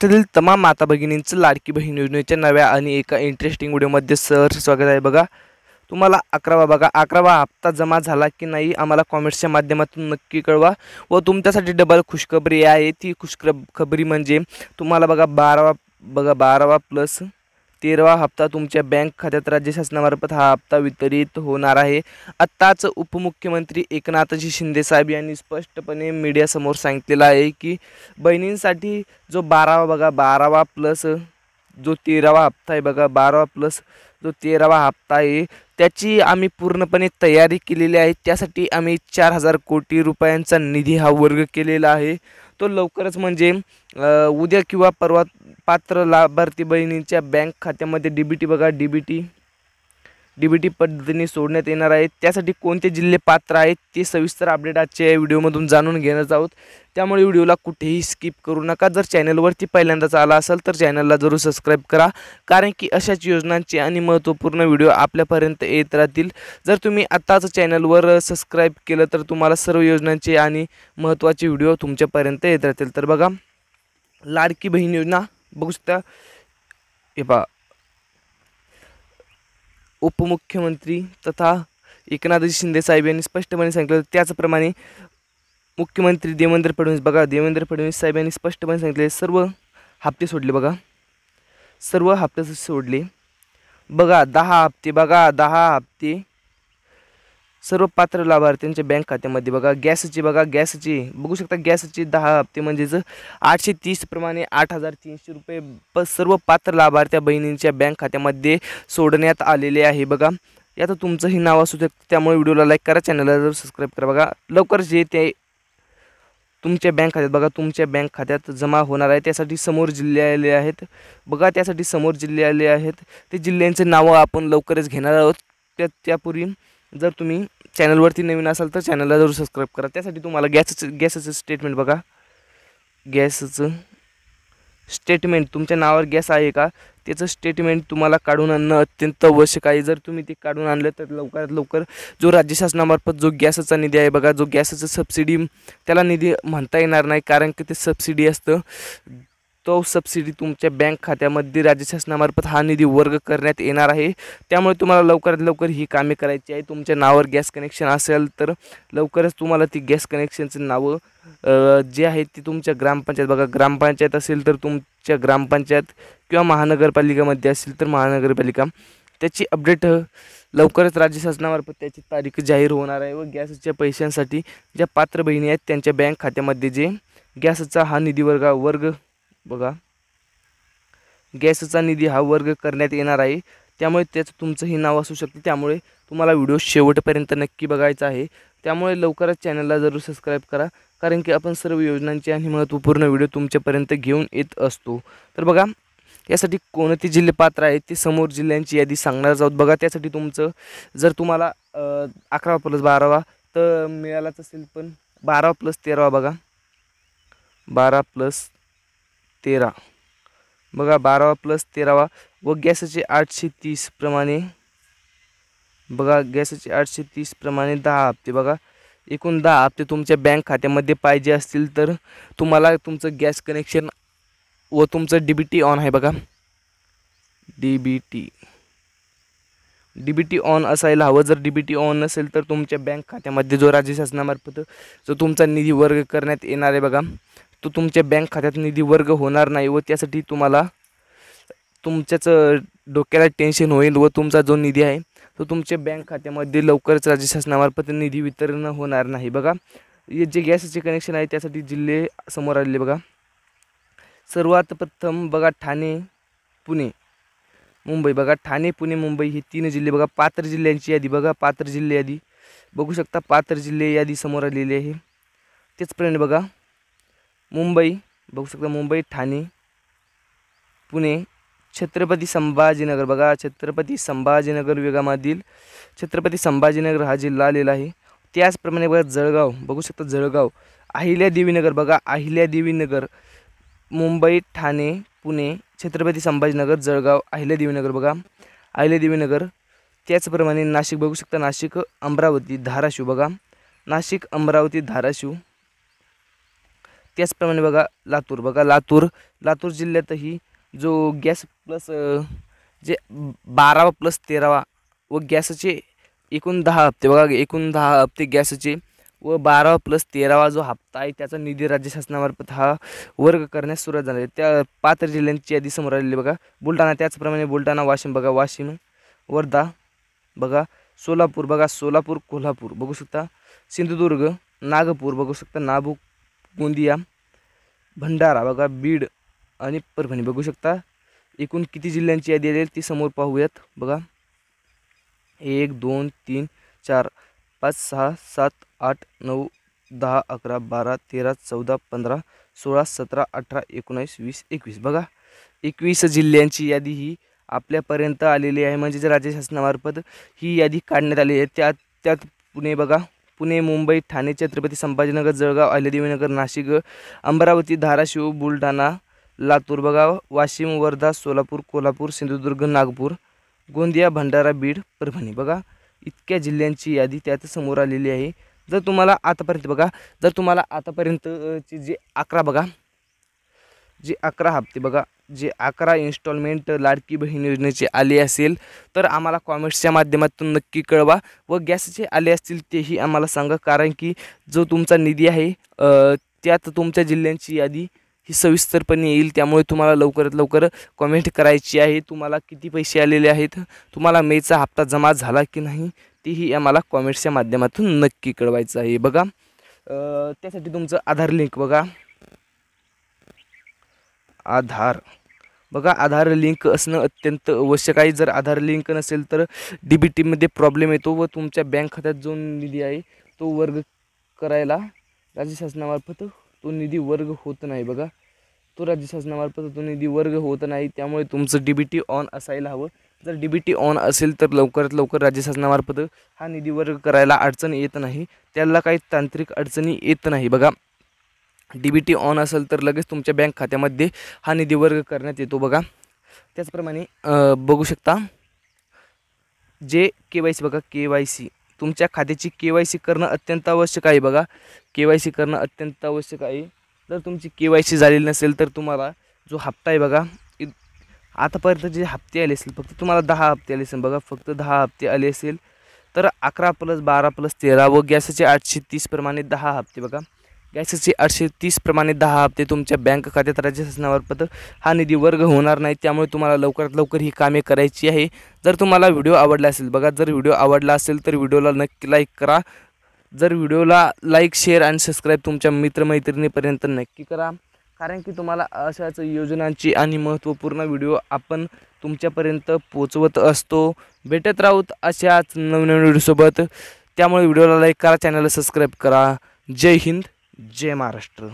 महाराष्ट्रातील तमाम माता भगिनींचं लाडकी बहीण योजनेच्या नव्या आणि एका इंटरेस्टिंग व्हिडिओमध्ये सहर्ष स्वागत आहे। बघा, तुम्हाला 11वा हप्ता जमा झाला की नाही आम्हाला कमेंट्सच्या माध्यमातून नक्की कळवा। व तुमच्यासाठी डबल खुशखबरी आहे। ती खुशखबरी म्हणजे तुम्हाला बघा 12वा प्लस 13वा हप्ता तुमच्या बँक खात्यात राज्य शासनामार्फत हा हप्ता वितरित होणार आहे। आत्ताच उपमुख्यमंत्री एकनाथजी शिंदे साहेब यांनी स्पष्टपणे मीडियासमोर सांगितलेलं आहे की बहिणींसाठी जो 12वा प्लस जो 13वा हप्ता आहे, बघा 12वा प्लस जो 13वा हप्ता आहे त्याची आम्ही पूर्णपणे तयारी केलेली आहे। त्यासाठी आम्ही 4000 कोटी रुपयांचा निधी हा वर्ग केलेला आहे। तो लवकरच म्हणजे उद्या किंवा परवा पात्र लाभार्थी बहिणींच्या बँक खात्यामध्ये डीबीटी पद्धतीने सोडण्यात येणार आहे। त्यासाठी कोणते जिल्हे पात्र आहेत ते सविस्तर अपडेट आजच्या या व्हिडिओमधून जाणून घेणार आहोत। त्यामुळे व्हिडिओला कुठेही स्किप करू नका। जर चॅनलवरती पहिल्यांदाच आला असेल तर चॅनलला जरूर सबस्क्राईब करा, कारण की अशाच योजनांचे आणि महत्त्वपूर्ण व्हिडिओ आपल्यापर्यंत येत राहतील। जर तुम्ही आत्ताच चॅनलवर सबस्क्राईब केलं तर तुम्हाला सर्व योजनांचे आणि महत्त्वाचे व्हिडिओ तुमच्यापर्यंत येत राहतील। तर बघा, लाडकी बहीण योजना बघू शकता, हे पहा, उपमुख्यमंत्री तथा एकनाथजी शिंदे साहेब यांनी स्पष्टपणे सांगितलं। त्याचप्रमाणे मुख्यमंत्री देवेंद्र फडणवीस साहेब यांनी स्पष्टपणे सांगितले सर्व हप्ते सोडले। बघा, सर्व हप्ते सोडले। बघा 10 हप्ते सर्व पात्र लाभार्थ्यांच्या बँक खात्यामध्ये। बघा गॅसची बघू शकता, गॅसची 10 हप्ते म्हणजेच 830 प्रमाणे 8300 रुपये सर्व पात्र लाभार्थ्या बहिणींच्या बँक खात्यामध्ये सोडण्यात आलेले आहे। बघा, यात तुमचंही नाव असू शकतं, त्यामुळे व्हिडिओला लाईक करा, चॅनलला जर सबस्क्राईब करा। बघा, लवकरच जे ते तुमच्या बँक खात्यात, बघा तुमच्या बँक खात्यात जमा होणार आहे। त्यासाठी समोर जिल्हे आले आहेत। बघा, त्यासाठी समोर जिल्हे आले आहेत, ते जिल्ह्यांचे नावं आपण लवकरच घेणार आहोत। त्यापूर्वी जर तुम्ही चॅनलवरती नवीन असाल तर चॅनलला जरूर सबस्क्राईब करा। त्यासाठी तुम्हाला गॅसचं स्टेटमेंट, बघा गॅसचं स्टेटमेंट, तुमच्या नावावर गॅस आहे का त्याचं स्टेटमेंट तुम्हाला काढून आणणं अत्यंत आवश्यक आहे। जर तुम्ही ते काढून आणलं तर लवकरात लवकर जो राज्य शासनामार्फत जो गॅसचा निधी आहे, बघा जो गॅसचं सबसिडी, त्याला निधी म्हणता येणार नाही, कारण की ते सबसिडी असतं। तो सबसिडी तुमच्या बँक खात्यामध्ये राज्य शासनामार्फत हा निधी वर्ग करण्यात येणार आहे। त्यामुळे तुम्हाला लवकरात लवकर ही कामे करायची आहे। तुमच्या नावावर गॅस कनेक्शन असेल तर लवकरच तुम्हाला ती गॅस कनेक्शनचं नावं जे आहेत ती तुमच्या ग्रामपंचायत, बघा ग्रामपंचायत असेल तर तुमच्या ग्रामपंचायत किंवा महानगरपालिकेमध्ये असेल तर महानगरपालिका, त्याची अपडेट लवकरच राज्य शासनामार्फत त्याची तारीख जाहीर होणार आहे। व गॅसच्या पैशांसाठी ज्या पात्र बहिणी आहेत त्यांच्या बँक खात्यामध्ये जे गॅसचा हा निधी वर्ग बघा गॅसचा निधी हा वर्ग करण्यात येणार आहे। त्यामुळे त्याचं तुमचंही नाव असू शकते। त्यामुळे तुम्हाला व्हिडिओ शेवटपर्यंत नक्की बघायचा आहे। त्यामुळे लवकरच चॅनलला जरूर सबस्क्राईब करा, कारण की आपण सर्व योजनांचे आणि महत्त्वपूर्ण व्हिडिओ तुमच्यापर्यंत घेऊन येत असतो। तर बघा, यासाठी कोणते जिल्हे पात्र आहेत ते समोर जिल्ह्यांची यादी सांगणार आहोत। बघा, त्यासाठी तुमचं जर तुम्हाला 11वा प्लस 12वा तर मिळालाच असेल, पण 12वा प्लस 13वा, बघा 12 प्लस 13, बघा 12वा प्लस 13वा व गॅसचे 830 प्रमाणे, बघा गॅसचे 830 प्रमाणे 10 हप्ते। बघा, एकूण 10 हप्ते तुमच्या बँक खात्यामध्ये पाहिजे असतील तर तुम्हाला तुमचं गॅस कनेक्शन व तुमचं डीबीटी ऑन आहे। बघा डीबीटी ऑन असायला हवं। जर डीबीटी ऑन नसेल तर तुमच्या बँक खात्यामध्ये जो राज्य शासनामार्फत जो तुमचा निधी वर्ग करण्यात येणार आहे, बघा तो तुमच्या बँक खात्यात निधी वर्ग होणार नाही। व त्यासाठी तुम्हाला तुमच्याच डोक्याला टेन्शन होईल व तुमचा जो निधी आहे तो तुमच्या बँक खात्यामध्ये लवकरच राज्य शासनामार्फत निधी वितरण होणार नाही। बघा, हे जे गॅसचे कनेक्शन आहे त्यासाठी जिल्हे समोर आलेले। बघा, सर्वात प्रथम बघा ठाणे, पुणे, मुंबई। बघा ठाणे, पुणे, मुंबई हे 3 जिल्हे। बघा पात्र जिल्ह्यांची यादी, बघा पात्र जिल्हे यादी बघू शकता, पात्र जिल्हे यादी समोर आलेली आहे। त्याचप्रमाणे बघा मुंबई, बघू शकता मुंबई, ठाणे, पुणे, छत्रपती संभाजीनगर, बघा छत्रपती संभाजीनगर विभागामधील छत्रपती संभाजीनगर हा जिल्हा आलेला आहे। त्याचप्रमाणे बघा जळगाव, बघू शकता जळगाव, अहिल्यादेवीनगर, बघा अहिल्यादेवीनगर, मुंबई, ठाणे, पुणे, छत्रपती संभाजीनगर, जळगाव, अहिल्यादेवीनगर, बघा अहिल्यादेवीनगर। त्याचप्रमाणे नाशिक, बघू शकता नाशिक, अमरावती, धाराशिव, बघा नाशिक, अमरावती, धाराशिव। त्याचप्रमाणे बघा लातूर जिल्ह्यातही जो गॅस प्लस जे 12वा + 13वा व गॅसचे एकूण 10 हप्ते बघा, एकूण 10 हप्ते गॅसचे व 12वा + 13वा जो हप्ता आहे त्याचा निधी राज्य शासनामार्फत हा वर्ग करण्यास सुरुवात झाली. त्या पात्र जिल्ह्यांची यादी समोर आलेली बघा. बुलढाणा, त्याचप्रमाणे बुलढाणा, वाशिम बघा, वाशिम, वर्धा बघा, सोलापूर बघा, सोलापूर, कोल्हापूर बघू शकता, सिंधुदुर्ग, नागपूर बघू शकता, नागपूर, गोंदिया, भंडारा बघा, बीड आणि परभणी बघू शकता. एकूण किती जिल्ह्यांची यादी आली ती समोर पाहूयात बघा. 1 2 3 4 5 6 7 8 9 10 11 12 13 14 15 16 17 18 19 20 21 बघा. 21 जिल्ह्यांची यादी ही आपल्यापर्यंत आलेली आहे. म्हणजेच राज्य शासनामार्फत ही यादी काढण्यात आली आहे. त्यात पुणे बघा, पुणे, मुंबई, ठाणे, छत्रपती संभाजीनगर, जळगाव, अहिल्यादेवीनगर, नाशिक, अमरावती, धाराशिव, बुलढाणा, लातूर बघा, वाशिम, वर्धा, सोलापूर, कोल्हापूर, सिंधुदुर्ग, नागपूर, गोंदिया, भंडारा, बीड, परभणी बघा. इतक्या जिल्ह्यांची यादी त्यात समोर आलेली आहे. जर तुम्हाला आतापर्यंतची जे 11 बघा, जे 11 हप्ते बघा, जे 11 इन्स्टॉलमेंट लाडकी बहीण योजनेचे आले असेल तर आम्हाला कॉमेंट्सच्या माध्यमातून नक्की कळवा. व गॅसचे आले असतील तेही आम्हाला सांगा, कारण की जो तुमचा निधी आहे त्यात तुमच्या जिल्ह्यांची यादी ही सविस्तरपणे येईल. त्यामुळे तुम्हाला लवकरात लवकर कमेंट करायची आहे. तुम्हाला किती पैसे आलेले आहेत, तुम्हाला मेचा हप्ता जमा झाला की नाही तेही आम्हाला कमेंट्सच्या माध्यमातून नक्की कळवायचं आहे बघा. त्यासाठी तुमचं आधार लिंक बघा, आधार लिंक असणं अत्यंत आवश्यक आहे. जर आधार लिंक नसेल तर DBTमध्ये प्रॉब्लेम येतो व तुमच्या बँक खात्यात जो निधी आहे तो वर्ग करायला राज्य शासनामार्फत तो निधी वर्ग होत नाही बघा. राज्य शासनामार्फत तो निधी वर्ग होत नाही. त्यामुळे तुमचं DBT ऑन असायला हवं. जर DBT ऑन असेल तर लवकरात लवकर राज्य शासनामार्फत हा निधी वर्ग करायला अडचण येत नाही, त्याला काही तांत्रिक अडचणी येत नाही बघा. DBT ऑन असेल तर लगेच तुमच्या बँक खात्यामध्ये हा निधी वर्ग करण्यात येतो बघा. त्याचप्रमाणे बघू शकता जे KYC बघा, KYC तुमच्या खात्याची KYC करणं अत्यंत आवश्यक आहे बघा. KYC करणं अत्यंत आवश्यक आहे. जर तुमची KYC झालेली नसेल तर तुम्हाला जो हप्ता आहे बघा, आतापर्यंत जे हप्ते आले असेल फक्त तुम्हाला 10 हप्ते आले असेल बघा, फक्त 10 हप्ते आले असेल तर 11 + 12 + 13 व गॅसचे 830 प्रमाणे 10 हप्ते बघा. गॅसचे 830 प्रमाणे 10 हप्ते तुमच्या बँक खात्यात राज्य शासनामार्फत हा निधी वर्ग होणार नाही. त्यामुळे तुम्हाला लवकरात लवकर ही कामे करायची आहे. जर तुम्हाला व्हिडिओ आवडला असेल बघा, जर व्हिडिओ आवडला असेल तर व्हिडिओला नक्की लाईक करा. जर व्हिडिओला लाईक, शेअर आणि सबस्क्राईब तुमच्या मित्रमैत्रिणीपर्यंत नक्की करा, कारण की तुम्हाला अशाच योजनांची आणि महत्त्वपूर्ण व्हिडिओ आपण तुमच्यापर्यंत पोचवत असतो. भेटत राहूत अशाच नवनवीन व्हिडिओसोबत. त्यामुळे व्हिडिओला लाईक करा, चॅनलला सबस्क्राईब करा. जय हिंद, जय महाराष्ट्र.